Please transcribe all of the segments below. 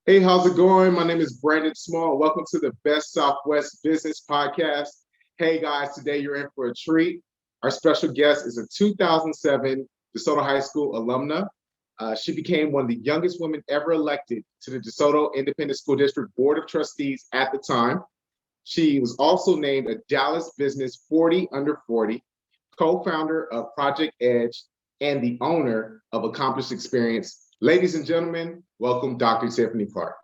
Hey, how's it going? My name is Brandon Small. Welcome to the Best Southwest Business Podcast. Hey guys, today you're in for a treat. Our special guest is a 2007 DeSoto High School alumna. She became one of the youngest women ever elected to the DeSoto Independent School District Board of Trustees at the time. She was also named a Dallas Business 40 Under 40, co-founder of Project Edge, and the owner of Akkomplished Experience. Ladies and gentlemen, welcome Dr. Tiffany Clark.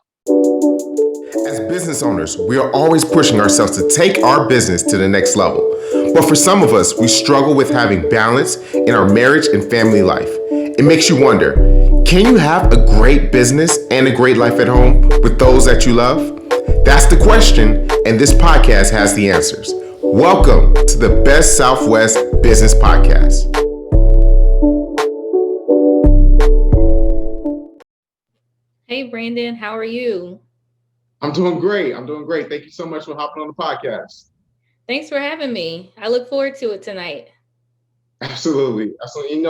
As business owners, we are always pushing ourselves to take our business to the next level. But for some of us, we struggle with having balance in our marriage and family life. It makes you wonder, can you have a great business and a great life at home with those that you love? That's the question, and this podcast has the answers. Welcome to the Best Southwest Business Podcast. Hey Brandon, how are you? I'm doing great. I'm doing great. Thank you so much for hopping on the podcast. Thanks for having me. I look forward to it tonight. Absolutely. Absolutely.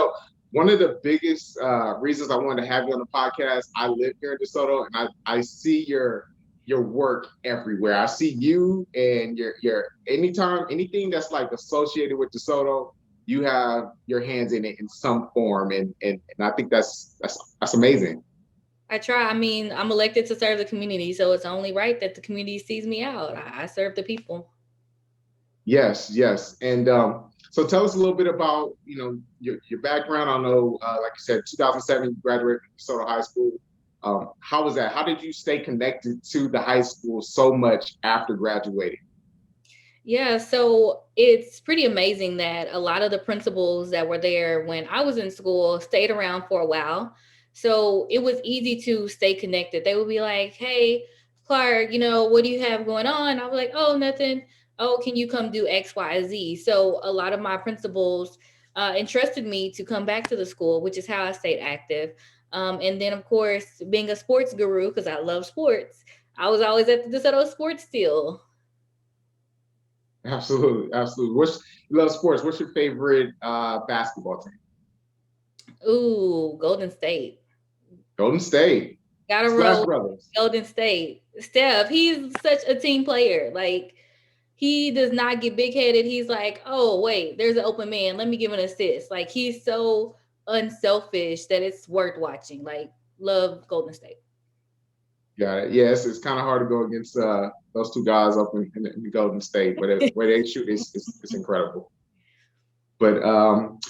One of the biggest reasons I wanted to have you on the podcast, I live here in DeSoto and I see your work everywhere. I see you and your anytime anything that's like associated with DeSoto, you have your hands in it in some form. And I think that's amazing. I try. I'm elected to serve the community, so it's only right that the community sees me out. I serve the people. Yes, yes. And so tell us a little bit about, your background. I know, like you said, 2007, you graduated from DeSoto High School. How was that? How did you stay connected to the high school so much after graduating? Yeah, so it's pretty amazing that a lot of the principals that were there when I was in school stayed around for a while. So it was easy to stay connected. They would be like, "Hey, Clark, what do you have going on?" I was like, "Oh, nothing. Oh, can you come do X, Y, Z?" So a lot of my principals entrusted me to come back to the school, which is how I stayed active. And then, of course, being a sports guru, because I love sports, I was always at the DeSoto Sports Deal. Absolutely, absolutely. You love sports? What's your favorite basketball team? Ooh, Golden State. Golden State, Gotta Splash roll Brothers. Golden State. Steph, he's such a team player. Like, he does not get big headed. He's like, oh, wait, there's an open man. Let me give an assist. Like, he's so unselfish that it's worth watching. Like, love Golden State. Got it. Yes, it's kind of hard to go against those two guys up in Golden State, where they shoot is incredible. But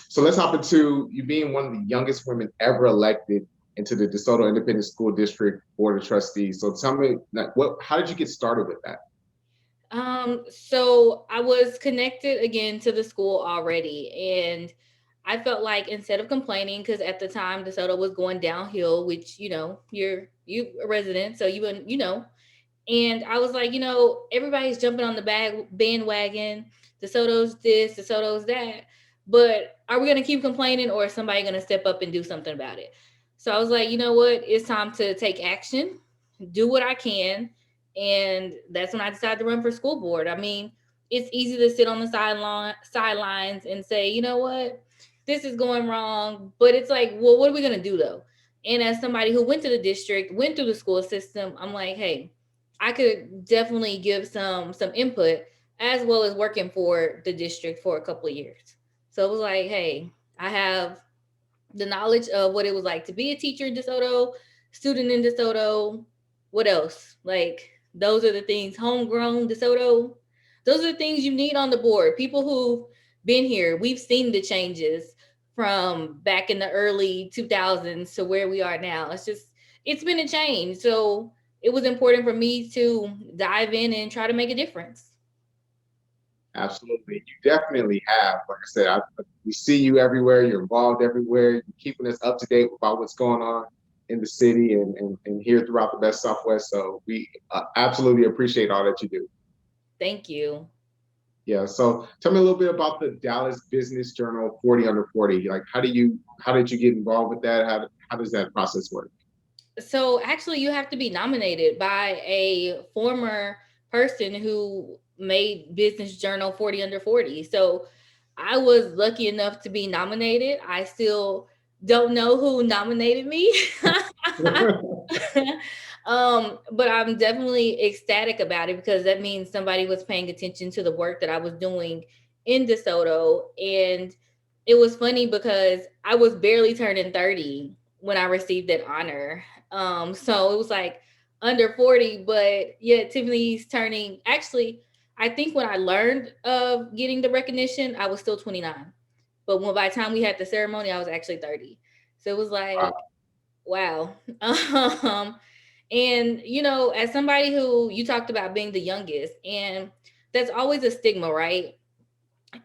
so let's hop into you being one of the youngest women ever elected into the DeSoto Independent School District Board of Trustees. So tell me, like, how did you get started with that? So I was connected again to the school already, and I felt like instead of complaining, because at the time DeSoto was going downhill, which you a resident, so and I was like, everybody's jumping on the bandwagon. DeSoto's this, DeSoto's that, but are we gonna keep complaining, or is somebody gonna step up and do something about it? So I was like, you know what, it's time to take action, do what I can. And that's when I decided to run for school board. I mean, it's easy to sit on the sidelines and say, you know what, this is going wrong. But it's like, well, what are we gonna do though? And as somebody who went to the district, went through the school system, I'm like, hey, I could definitely give some input as well as working for the district for a couple of years. So it was like, hey, I have the knowledge of what it was like to be a teacher in DeSoto, student in DeSoto. What else? Like, those are the things, homegrown DeSoto. Those are the things you need on the board. People who've been here, we've seen the changes from back in the early 2000s to where we are now. It's been a change. So it was important for me to dive in and try to make a difference. Absolutely, you definitely have. Like I said, we see you everywhere. You're involved everywhere. You're keeping us up to date about what's going on in the city and here throughout the Best Southwest. So we absolutely appreciate all that you do. Thank you. Yeah. So tell me a little bit about the Dallas Business Journal 40 under 40. Like, how did you get involved with that? How does that process work? So actually, you have to be nominated by a former person who made Business Journal 40 under 40. So I was lucky enough to be nominated. I still don't know who nominated me. But I'm definitely ecstatic about it because that means somebody was paying attention to the work that I was doing in DeSoto. And it was funny because I was barely turning 30 when I received that honor. So it was like under 40, but yeah, Tiffany's turning actually, I think when I learned of getting the recognition, I was still 29. But when by the time we had the ceremony, I was actually 30. So it was Wow. like, wow. And as somebody who you talked about being the youngest, and that's always a stigma, right?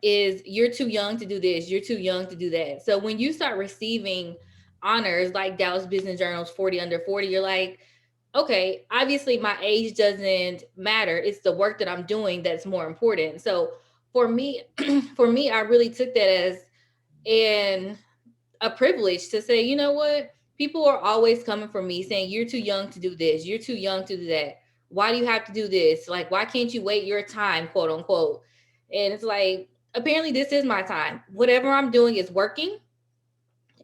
Is you're too young to do this, you're too young to do that. So when you start receiving honors like Dallas Business Journal's 40 under 40, you're like, okay, obviously my age doesn't matter. It's the work that I'm doing that's more important. So for me, for me, I really took that as an a privilege to say, you know what? People are always coming for me saying, you're too young to do this, you're too young to do that. Why do you have to do this? Like, why can't you wait your time, quote unquote? And it's like, apparently this is my time. Whatever I'm doing is working,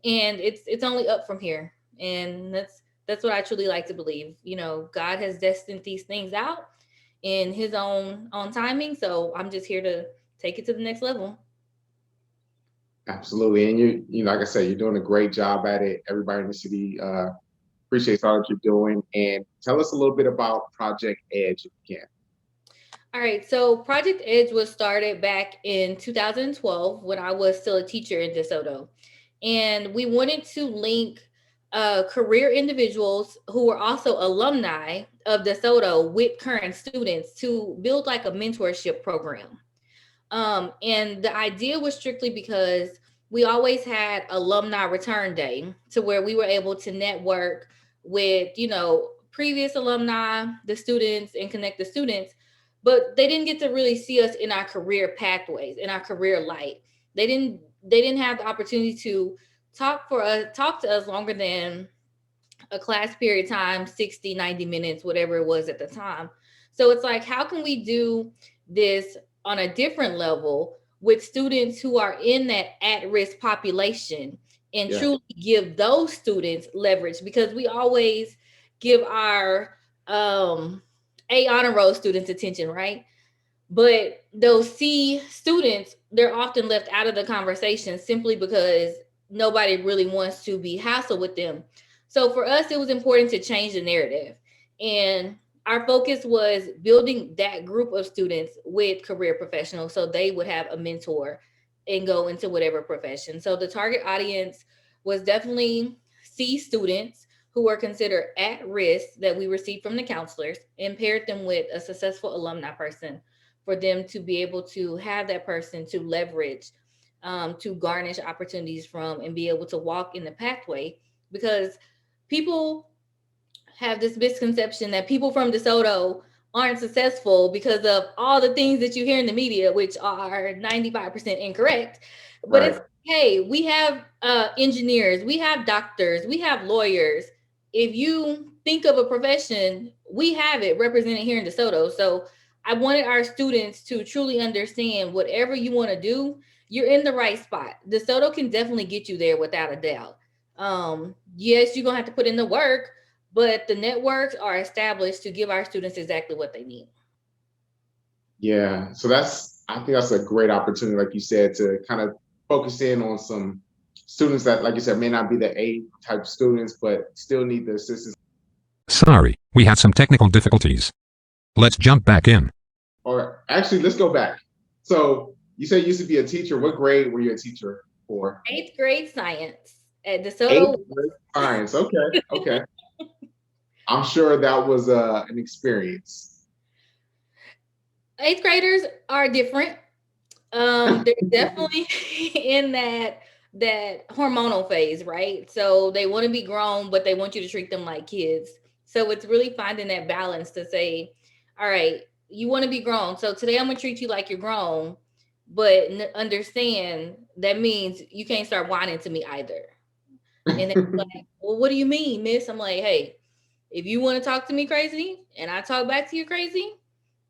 and it's only up from here. And that's what I truly like to believe. God has destined these things out in his own timing. So I'm just here to take it to the next level. Absolutely. And like I said, you're doing a great job at it. Everybody in the city appreciates all that you're doing. And tell us a little bit about Project Edge if you can. All right, so Project Edge was started back in 2012 when I was still a teacher in DeSoto. And we wanted to link career individuals who were also alumni of DeSoto with current students to build like a mentorship program. And the idea was strictly because we always had alumni return day to where we were able to network with, previous alumni, the students, and connect the students, but they didn't get to really see us in our career pathways, in our career light. They didn't have the opportunity to talk to us longer than a class period time, 60, 90 minutes, whatever it was at the time. So it's like, how can we do this on a different level with students who are in that at-risk population and Yeah. truly give those students leverage? Because we always give our A honor roll students attention, right? But those C students, they're often left out of the conversation simply because nobody really wants to be hassled with them. So for us, it was important to change the narrative. And our focus was building that group of students with career professionals so they would have a mentor and go into whatever profession. So the target audience was definitely C students who were considered at risk that we received from the counselors and paired them with a successful alumni person for them to be able to have that person to leverage, to garnish opportunities from and be able to walk in the pathway. Because people have this misconception that people from DeSoto aren't successful because of all the things that you hear in the media, which are 95% incorrect. But Right. it's, hey, we have engineers, we have doctors, we have lawyers. If you think of a profession, we have it represented here in DeSoto. So I wanted our students to truly understand whatever you want to do, you're in the right spot. DeSoto can definitely get you there without a doubt. Yes, you're gonna have to put in the work, but the networks are established to give our students exactly what they need. Yeah. So I think that's a great opportunity, like you said, to kind of focus in on some students that, like you said, may not be the A type students, but still need the assistance. Sorry, we had some technical difficulties. Let's jump back in. Or actually, let's go back. So you said you used to be a teacher. What grade were you a teacher for? Eighth grade science at Eighth DeSoto. grade science. Okay. Okay. I'm sure that was an experience. Eighth graders are different. They're definitely in that hormonal phase, right? So they want to be grown, but they want you to treat them like kids. So it's really finding that balance to say, all right, you want to be grown. So today I'm gonna treat you like you're grown, but understand that means you can't start whining to me either. And it's like, well, what do you mean, miss? I'm like, hey, if you want to talk to me crazy and I talk back to you crazy,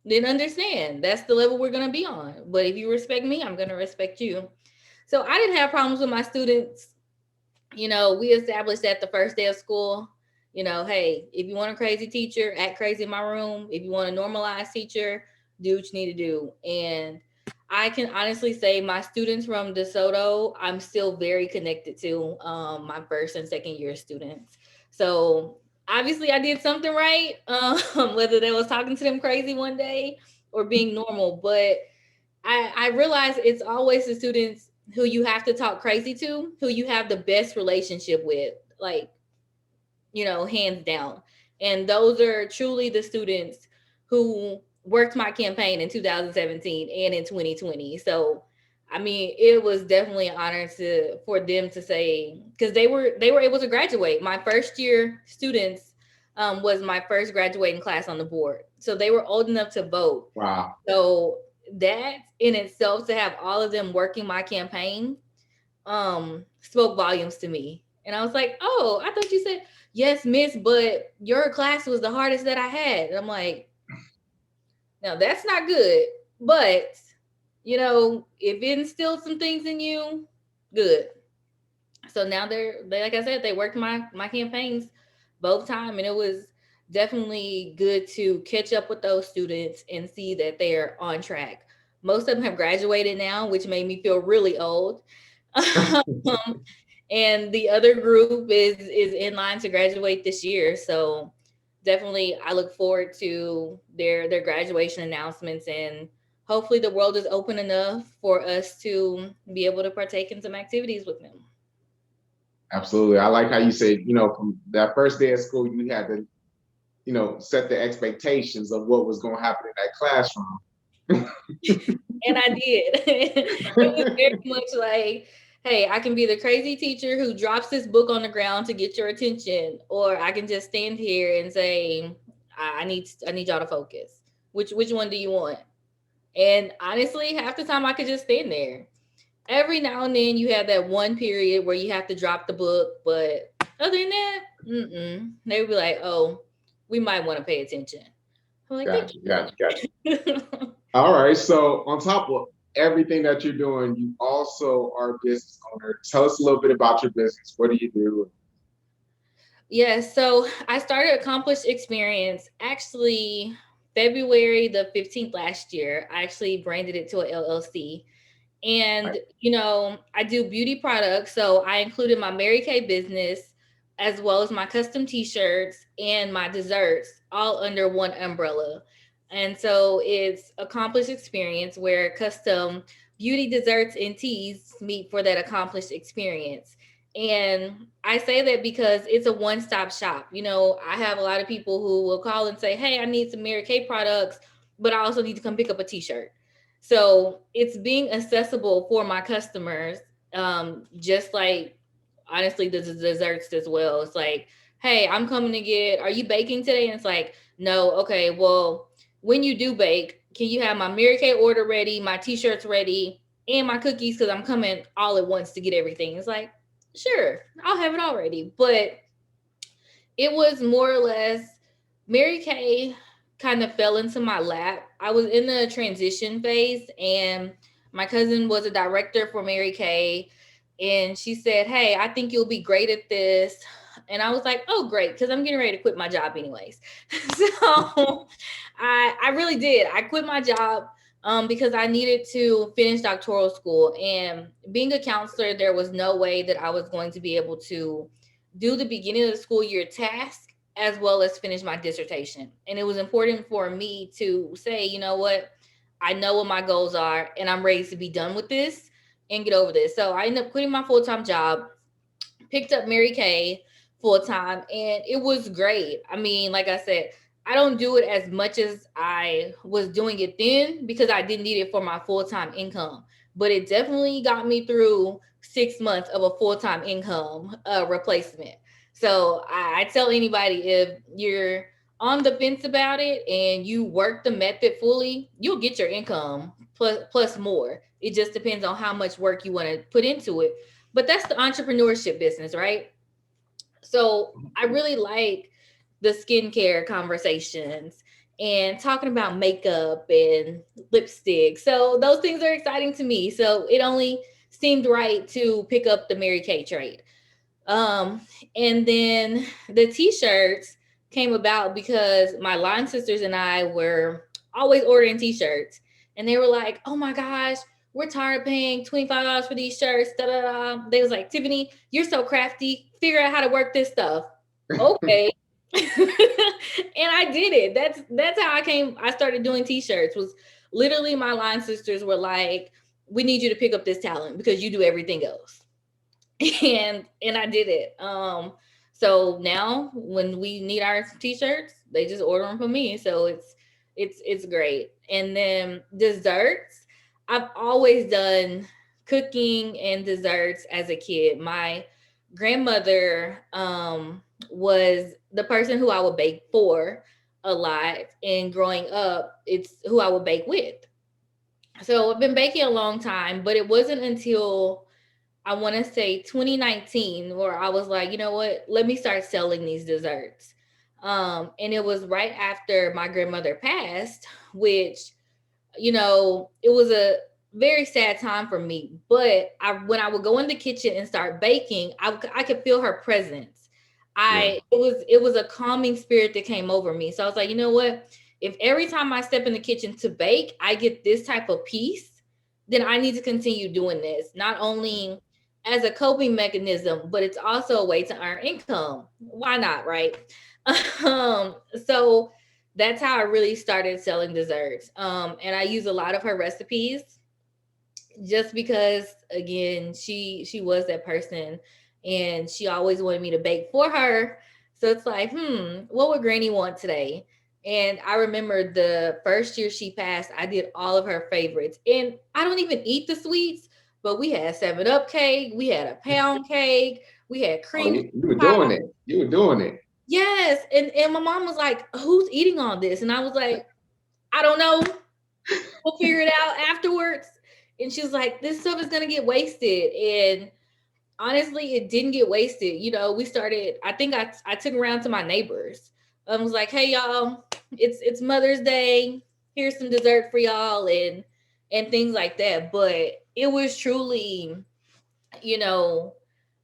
then understand that's the level we're going to be on. But if you respect me, I'm going to respect you. So I didn't have problems with my students. We established that the first day of school. Hey, if you want a crazy teacher, act crazy in my room. If you want a normalized teacher, do what you need to do. And I can honestly say my students from DeSoto, I'm still very connected to my first and second year students. So obviously I did something right, whether they was talking to them crazy one day or being normal. But I realize it's always the students who you have to talk crazy to, who you have the best relationship with, like, hands down. And those are truly the students who worked my campaign in 2017 and in 2020. So, I mean, it was definitely an honor for them to say, because they were able to graduate. My first year students was my first graduating class on the board, so they were old enough to vote. Wow. So that in itself, to have all of them working my campaign, spoke volumes to me. And I was like, oh, I thought you said, yes, miss, but your class was the hardest that I had. And I'm like, no, that's not good. But, if it instilled some things in you, good. So now they like I said, they worked my campaigns both time. And it was definitely good to catch up with those students and see that they're on track. Most of them have graduated now, which made me feel really old. And the other group is in line to graduate this year. So definitely I look forward to their graduation announcements, and hopefully the world is open enough for us to be able to partake in some activities with them. Absolutely. I like how you say, from that first day of school, you had to, set the expectations of what was going to happen in that classroom. And I did. It was very much like, hey, I can be the crazy teacher who drops this book on the ground to get your attention, or I can just stand here and say, I need y'all to focus. Which one do you want? And honestly, half the time I could just stand there. Every now and then you have that one period where you have to drop the book, but other than that, they would be like, oh, we might want to pay attention. I'm like, thank Gotcha. All right. So on top of everything that you're doing, you also are a business owner. Tell us a little bit about your business. What do you do? Yes, so I started Accomplished Experience actually February the 15th last year. I actually branded it to an LLC. And, I do beauty products. So I included my Mary Kay business as well as my custom T-shirts and my desserts all under one umbrella. And so it's Accomplished Experience, where custom beauty desserts and teas meet for that accomplished experience. And I say that because it's a one-stop shop. I have a lot of people who will call and say, hey, I need some Mary Kay products, but I also need to come pick up a T-shirt. So it's being accessible for my customers, just like, honestly, the desserts as well. It's like, hey, I'm coming to are you baking today? And it's like, no, okay, well, when you do bake, can you have my Mary Kay order ready, my T-shirts ready, and my cookies? Because I'm coming all at once to get everything. It's like, sure, I'll have it all ready. But it was more or less Mary Kay kind of fell into my lap. I was in the transition phase, and my cousin was a director for Mary Kay, and she said, hey, I think you'll be great at this. And I was like, oh, great, because I'm getting ready to quit my job anyways. So I really did. I quit my job because I needed to finish doctoral school. And being a counselor, there was no way that I was going to be able to do the beginning of the school year task as well as finish my dissertation. And it was important for me to say, you know what, I know what my goals are and I'm ready to be done with this and get over this. So I ended up quitting my full-time job, picked up Mary Kay full-time, and it was great. I mean, like I said, I don't do it as much as I was doing it then because I didn't need it for my full-time income, but it definitely got me through 6 months of a full-time income replacement. So I tell anybody, if you're on the fence about it and you work the method fully, you'll get your income plus more. It just depends on how much work you want to put into it. But that's the entrepreneurship business, right? So I really like the skincare conversations and talking about makeup and lipstick. So those things are exciting to me. So it only seemed right to pick up the Mary Kay trade. And then the T-shirts came about because my line sisters and I were always ordering T-shirts, and they were like, "Oh my gosh, we're tired of paying $25 for these shirts." Da da da. They was like, "Tiffany, you're so crafty. Figure out how to work this stuff." Okay. And I did it. That's how I started doing T-shirts. Was literally my line sisters were like, "We need you to pick up this talent because you do everything else." And I did it. So now when we need our T-shirts, they just order them from me. So it's great. And then desserts, I've always done cooking and desserts as a kid. My grandmother was the person who I would bake for a lot, and growing up, it's who I would bake with. So I've been baking a long time, but it wasn't until I want to say 2019 where I was like, you know what, let me start selling these desserts. And it was right after my grandmother passed, which, it was a very sad time for me. But when I would go in the kitchen and start baking, I could feel her presence. Yeah. It was a calming spirit that came over me. So I was like, you know what? If every time I step in the kitchen to bake, I get this type of peace, then I need to continue doing this. Not only as a coping mechanism, but it's also a way to earn income. Why not, right? um, so that's how I really started selling desserts. And I use a lot of her recipes just because, again, she was that person, and she always wanted me to bake for her. So it's like, what would Granny want today? And I remember the first year she passed, I did all of her favorites. And I don't even eat the sweets, but we had 7 Up cake, we had a pound cake, we had Oh, cream you were pie. doing it. You were doing it. Yes. And my mom was like, "Who's eating all this?" And I was like, "I don't know. We'll figure it out afterwards." And she was like, "This stuff is gonna get wasted." And honestly, it didn't get wasted. We started. I think I took around to my neighbors. I was like, "Hey y'all, it's Mother's Day. Here's some dessert for y'all," and things like that. But it was truly, you know,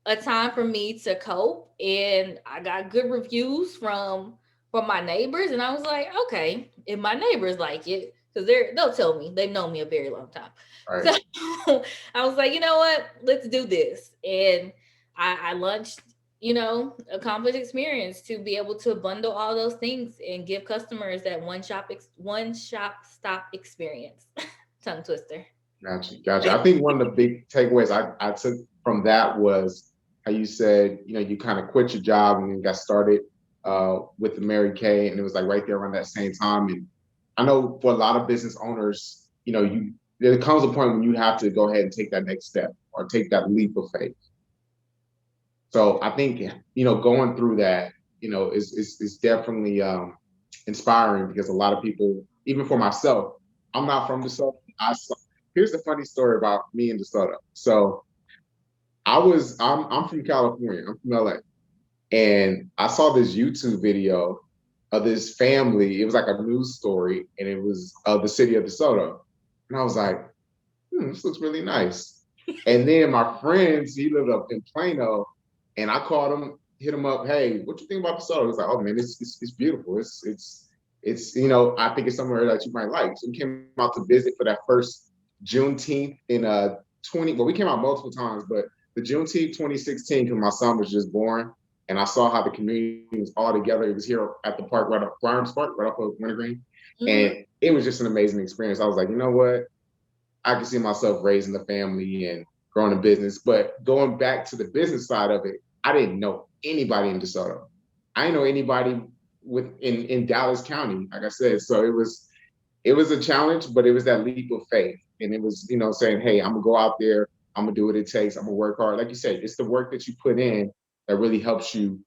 a time for me to cope, and I got good reviews from my neighbors, and I was like, okay, if my neighbors like it, because they'll tell me they've known me a very long time. All So right. I was like, you know what, let's do this. And I launched, Accomplished Experience to be able to bundle all those things and give customers that one shop stop experience. Tongue twister. Gotcha. Gotcha. I think one of the big takeaways I took from that was how you said, you kind of quit your job and then got started with the Mary Kay, and it was like right there around that same time. And I know for a lot of business owners, there comes a point when you have to go ahead and take that next step or take that leap of faith. So I think, going through that, is definitely inspiring, because a lot of people, even for myself, I'm not from DeSoto. Here's the funny story about me and DeSoto. So I'm from California. I'm from LA, and I saw this YouTube video of this family. It was like a news story, and it was of the city of DeSoto, and I was like, this looks really nice. And then my friends, he lived up in Plano, and I called him, hit him up. Hey, what you think about DeSoto? He was like, oh man, it's beautiful. It's I think it's somewhere that you might like. So we came out to visit for that first Juneteenth in 20. Well, we came out multiple times, but the Juneteenth 2016, because my son was just born, and I saw how the community was all together. It was here at the park, right off Grimes Park, right off of Wintergreen, and it was just an amazing experience. I was like, you know what? I can see myself raising the family and growing a business. But going back to the business side of it, I didn't know anybody in DeSoto. I didn't know anybody in Dallas County, like I said. So it was a challenge, but it was that leap of faith. And it was, saying, hey, I'm gonna go out there, I'm gonna do what it takes, I'm gonna work hard. Like you said, it's the work that you put in that really helps you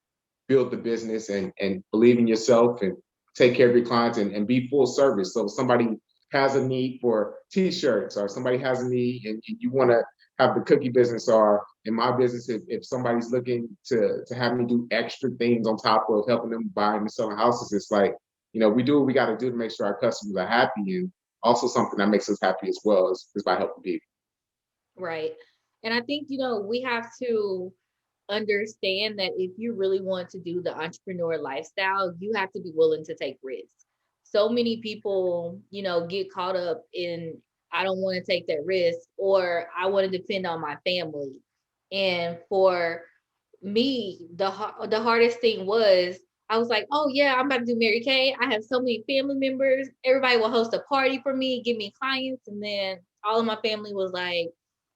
build the business and believe in yourself and take care of your clients and be full service. So if somebody has a need for T-shirts, or somebody has a need and you want to have the cookie business, or in my business, if somebody's looking to have me do extra things on top of helping them buy and selling houses, it's like, we do what we got to do to make sure our customers are happy. And also something that makes us happy as well is by helping people. Right. And I think, we have to understand that if you really want to do the entrepreneur lifestyle, you have to be willing to take risks. So many people, get caught up in, I don't want to take that risk, or I want to depend on my family. And for me, the hardest thing was, I was like, oh yeah, I'm about to do Mary Kay. I have so many family members. Everybody will host a party for me, give me clients, and then all of my family was like,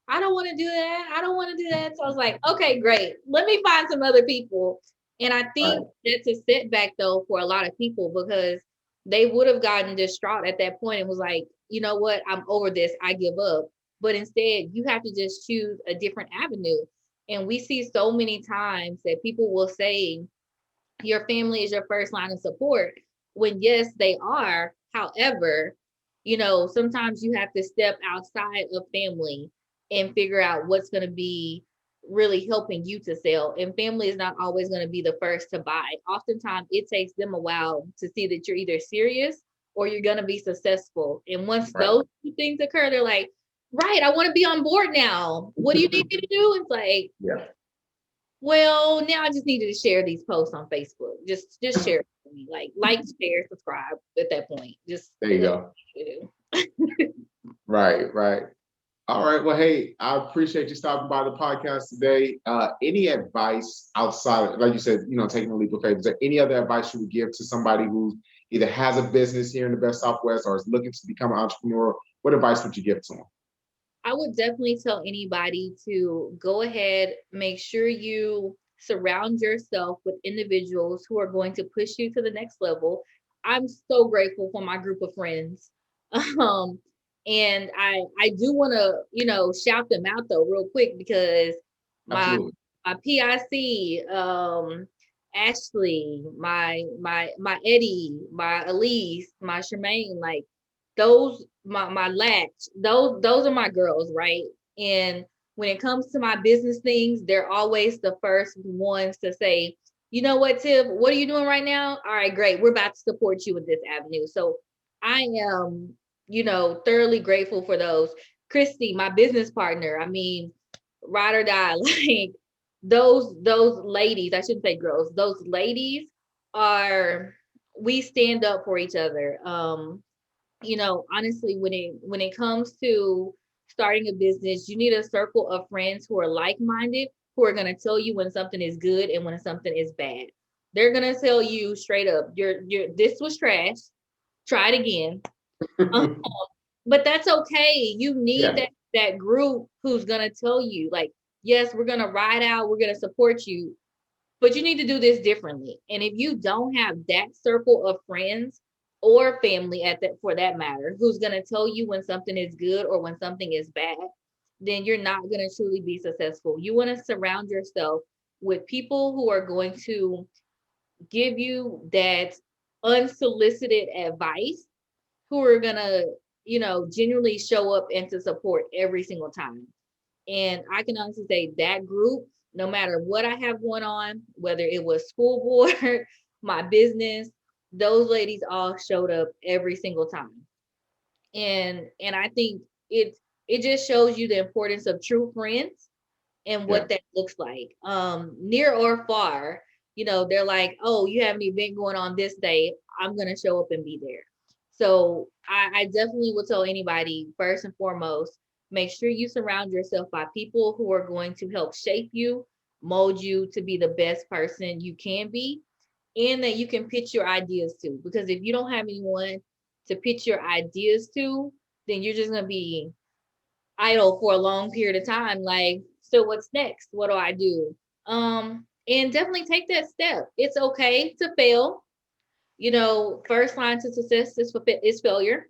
I don't want to do that. I don't want to do that. So I was like, okay, great. Let me find some other people. And I Right. think that's a setback though for a lot of people, because they would have gotten distraught at that point and was like, you know what, I'm over this. I give up. But instead, you have to just choose a different avenue. And we see so many times that people will say your family is your first line of support, when yes, they are. However, sometimes you have to step outside of family and figure out what's going to be really helping you to sell. And family is not always going to be the first to buy. Oftentimes, it takes them a while to see that you're either serious or you're going to be successful. And once Right. those two things occur, they're like, right, I want to be on board now. What do you need me to do? It's like, Yeah. well, now I just needed to share these posts on Facebook. Just share it for me. Like, share, subscribe at that point. Just There you go. Right, right. All right. Well, hey, I appreciate you stopping by the podcast today. Any advice outside, like you said, taking a leap of faith, is there any other advice you would give to somebody who either has a business here in the best Southwest or is looking to become an entrepreneur? What advice would you give to them? I would definitely tell anybody to go ahead, make sure you surround yourself with individuals who are going to push you to the next level. I'm so grateful for my group of friends. Um, and I do want to, shout them out though real quick, because my Absolutely. my PIC, Ashley, my Eddie, my Elise, my Charmaine, like those, my latch, those are my girls, right? And when it comes to my business things, they're always the first ones to say, you know what, Tiff, what are you doing right now? All right, great, we're about to support you with this avenue. So I am, thoroughly grateful for those. Christy, my business partner, I mean, ride or die, like those ladies, I shouldn't say girls, those ladies are, we stand up for each other. Honestly, when it comes to starting a business, you need a circle of friends who are like-minded, who are going to tell you when something is good and when something is bad. They're going to tell you straight up, you're this was trash, try it again. Um, but that's okay. You need Yeah. that group who's going to tell you, like, yes, we're going to ride out, we're going to support you, but you need to do this differently. And if you don't have that circle of friends or family at that, for that matter, who's going to tell you when something is good or when something is bad, then you're not going to truly be successful. You want to surround yourself with people who are going to give you that unsolicited advice, who are going to, genuinely show up and to support every single time. And I can honestly say that group, no matter what I have going on, whether it was school board, my business, those ladies all showed up every single time. And I think it just shows you the importance of true friends and Yeah. what that looks like. Near or far, they're like, oh, you have an event going on this day, I'm gonna show up and be there. So I definitely will tell anybody, first and foremost, make sure you surround yourself by people who are going to help shape you, mold you to be the best person you can be, and that you can pitch your ideas to. Because if you don't have anyone to pitch your ideas to, then you're just gonna be idle for a long period of time. Like, so what's next? What do I do? And definitely take that step. It's okay to fail. First line to success is failure.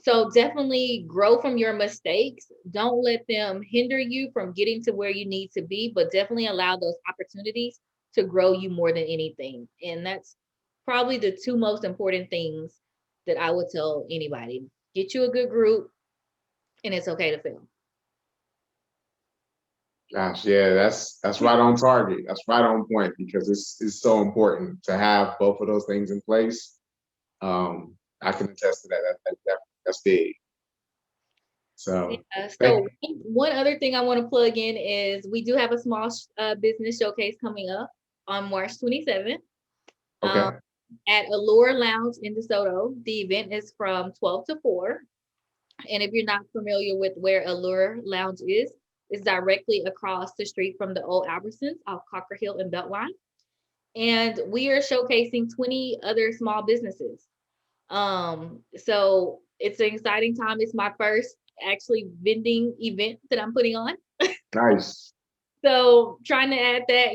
So definitely grow from your mistakes. Don't let them hinder you from getting to where you need to be, but definitely allow those opportunities to grow you more than anything. And that's probably the two most important things that I would tell anybody. Get you a good group, and it's okay to fail. Gosh, yeah, that's right on target. That's right on point because it's so important to have both of those things in place. I can attest to that. That's big. So, So one other thing I want to plug in is we do have a small business showcase coming up on March 27th. okay. At Allure Lounge in DeSoto. The event is from 12 to 4. And if you're not familiar with where Allure Lounge is, it's directly across the street from the old Albertsons off Cockrell and Beltline. And we are showcasing 20 other small businesses. So it's an exciting time. It's my first actually vending event that I'm putting on. Nice. So trying to add that,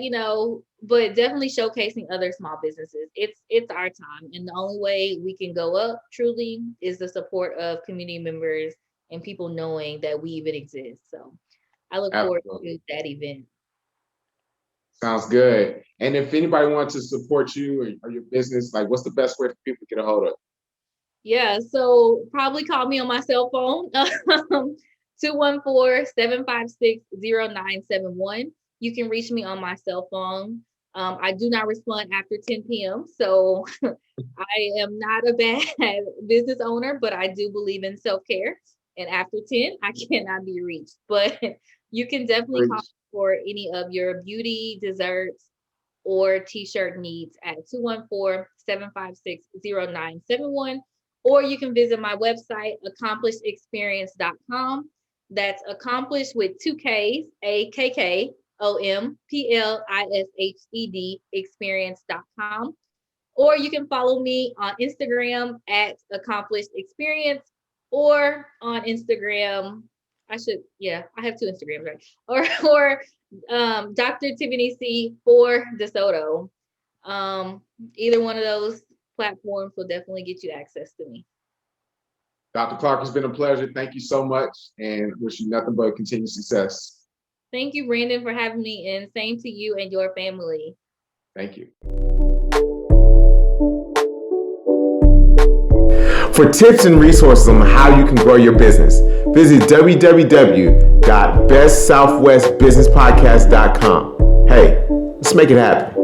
but definitely showcasing other small businesses. It's our time. And the only way we can go up truly is the support of community members and people knowing that we even exist. So I look forward to that event. Sounds good. And if anybody wants to support you or your business, like what's the best way for people to get a hold of? Yeah, so probably call me on my cell phone, 214-756-0971. You can reach me on my cell phone. I do not respond after 10 p.m. So I am not a bad business owner, but I do believe in self-care. And after 10, I cannot be reached. But you can definitely call for any of your beauty, desserts, or t-shirt needs at 214-756-0971. Or you can visit my website, AkkompliskedExperience.com. That's accomplished with 2 Ks, AKKOMPLISHED experience.com. Or you can follow me on Instagram at Akkomplished Experience, or on Instagram, I have 2 Instagrams, right? Or Dr. Tiffany C for DeSoto. Either one of those platforms will definitely get you access to me. Dr. Clark, it's been a pleasure. Thank you so much, and wish you nothing but continued success. Thank you, Brandon, for having me, and same to you and your family. Thank you. For tips and resources on how you can grow your business, visit www.bestsouthwestbusinesspodcast.com. Hey, let's make it happen.